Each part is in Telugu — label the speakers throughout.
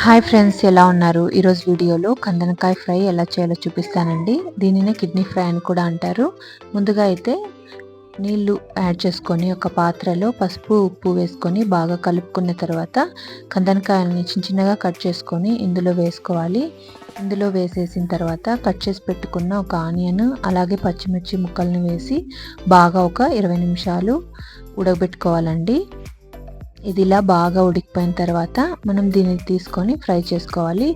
Speaker 1: హాయ్ ఫ్రెండ్స్, ఎలా ఉన్నారు? ఈరోజు వీడియోలో కందనకాయ ఫ్రై ఎలా చేయాలో చూపిస్తానండి. దీనినే కిడ్నీ ఫ్రై అని కూడా అంటారు. ముందుగా అయితే నీళ్లు యాడ్ చేసుకొని ఒక పాత్రలో పసుపు ఉప్పు వేసుకొని బాగా కలుపుకున్న తర్వాత కందనకాయలని చిన్నగా కట్ చేసుకొని ఇందులో వేసుకోవాలి. ఇందులో వేసేసిన తర్వాత కట్ చేసి పెట్టుకున్న ఒక ఆనియన్ అలాగే పచ్చిమిర్చి ముక్కల్ని వేసి బాగా ఒక 20 నిమిషాలు ఉడకబెట్టుకోవాలండి. ఇది ఇలా బాగా ఉడికిపోయిన తర్వాత మనం దీన్ని తీసుకొని ఫ్రై చేసుకోవాలి.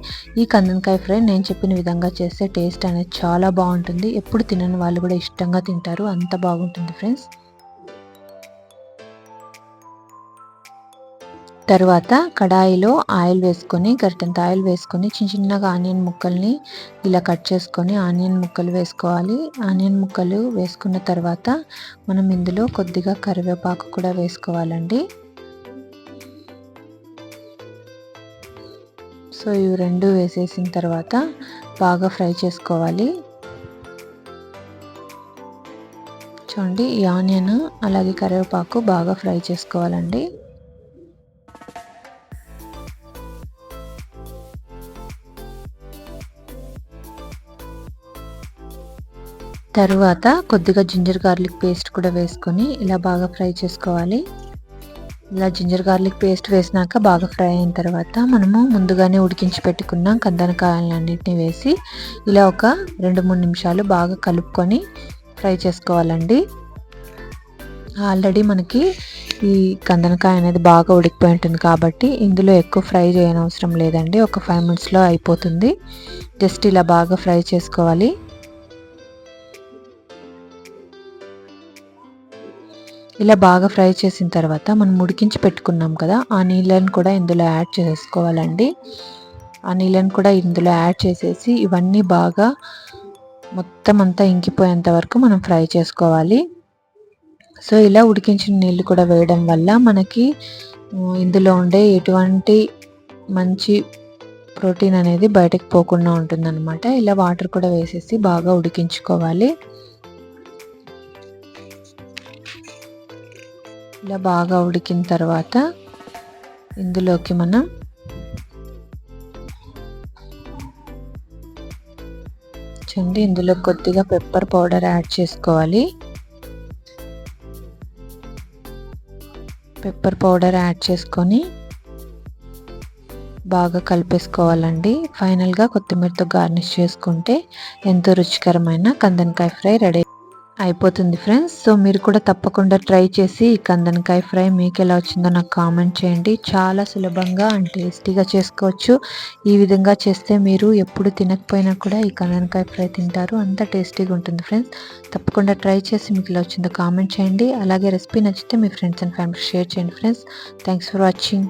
Speaker 1: ఈ కందనకాయ ఫ్రై నేను చెప్పిన విధంగా చేస్తే టేస్ట్ అనేది చాలా బాగుంటుంది. ఎప్పుడు తినని వాళ్ళు కూడా ఇష్టంగా తింటారు, అంత బాగుంటుంది ఫ్రెండ్స్. తర్వాత కడాయిలో ఆయిల్ వేసుకొని గరిటెంత ఆయిల్ వేసుకొని చిన్నగా ఆనియన్ ముక్కల్ని ఇలా కట్ చేసుకొని ఆనియన్ ముక్కలు వేసుకోవాలి. ఆనియన్ ముక్కలు వేసుకున్న తర్వాత మనం ఇందులో కొద్దిగా కరివేపాకు కూడా వేసుకోవాలండి. సో ఇవి రెండు వేసేసిన తర్వాత బాగా ఫ్రై చేసుకోవాలి. చూడండి, ఈ ఆనియన్ అలాగే కరివేపాకు బాగా ఫ్రై చేసుకోవాలండి. తరువాత కొద్దిగా జింజర్ గార్లిక్ పేస్ట్ కూడా వేసుకొని ఇలా బాగా ఫ్రై చేసుకోవాలి. ఇలా జింజర్ గార్లిక్ పేస్ట్ వేసినాక బాగా ఫ్రై అయిన తర్వాత మనము ముందుగానే ఉడికించి పెట్టుకున్న కందనకాయలన్నింటినీ వేసి ఇలా ఒక 2-3 నిమిషాలు బాగా కలుపుకొని ఫ్రై చేసుకోవాలండి. ఆల్రెడీ మనకి ఈ కందనకాయ అనేది బాగా ఉడికిపోయి ఉంటుంది కాబట్టి ఇందులో ఎక్కువ ఫ్రై చేయనవసరం లేదండి. ఒక 5 మినిట్స్లో అయిపోతుంది. జస్ట్ ఇలా బాగా ఫ్రై చేసుకోవాలి. ఇలా బాగా ఫ్రై చేసిన తర్వాత మనం ఉడికించి పెట్టుకున్నాం కదా, ఆ నీళ్ళని కూడా ఇందులో యాడ్ చేసుకోవాలండి. ఆ నీళ్ళని కూడా ఇందులో యాడ్ చేసేసి ఇవన్నీ బాగా మొత్తం అంతా ఇంకిపోయేంత వరకు మనం ఫ్రై చేసుకోవాలి. సో ఇలా ఉడికించిన నీళ్ళు కూడా వేయడం వల్ల మనకి ఇందులో ఉండే ఎటువంటి మంచి ప్రోటీన్ అనేది బయటకు పోకుండా ఉంటుందన్నమాట. ఇలా వాటర్ కూడా వేసేసి బాగా ఉడికించుకోవాలి. ఇలా బాగా ఉడికిన తర్వాత ఇందులోకి మనం చూడండి, ఇందులో కొద్దిగా పెప్పర్ పౌడర్ యాడ్ చేసుకోవాలి. పెప్పర్ పౌడర్ యాడ్ చేసుకొని బాగా కలిపేసుకోవాలండి. ఫైనల్గా కొత్తిమీరతో గార్నిష్ చేసుకుంటే ఎంతో రుచికరమైన కందనకాయ ఫ్రై రెడీ అయిపోతుంది ఫ్రెండ్స్. సో మీరు కూడా తప్పకుండా ట్రై చేసి ఈ కందనకాయ ఫ్రై మీకు ఎలా వచ్చిందో నాకు కామెంట్ చేయండి. చాలా సులభంగా అండ్ టేస్టీగా చేసుకోవచ్చు. ఈ విధంగా చేస్తే మీరు ఎప్పుడు తినకపోయినా కూడా ఈ కందనకాయ ఫ్రై తింటారు, అంత టేస్టీగా ఉంటుంది ఫ్రెండ్స్. తప్పకుండా ట్రై చేసి మీకు ఎలా వచ్చిందో కామెంట్ చేయండి. అలాగే రెసిపీ నచ్చితే మీ ఫ్రెండ్స్ అండ్ ఫ్యామిలీ షేర్ చేయండి ఫ్రెండ్స్. Thanks for watching.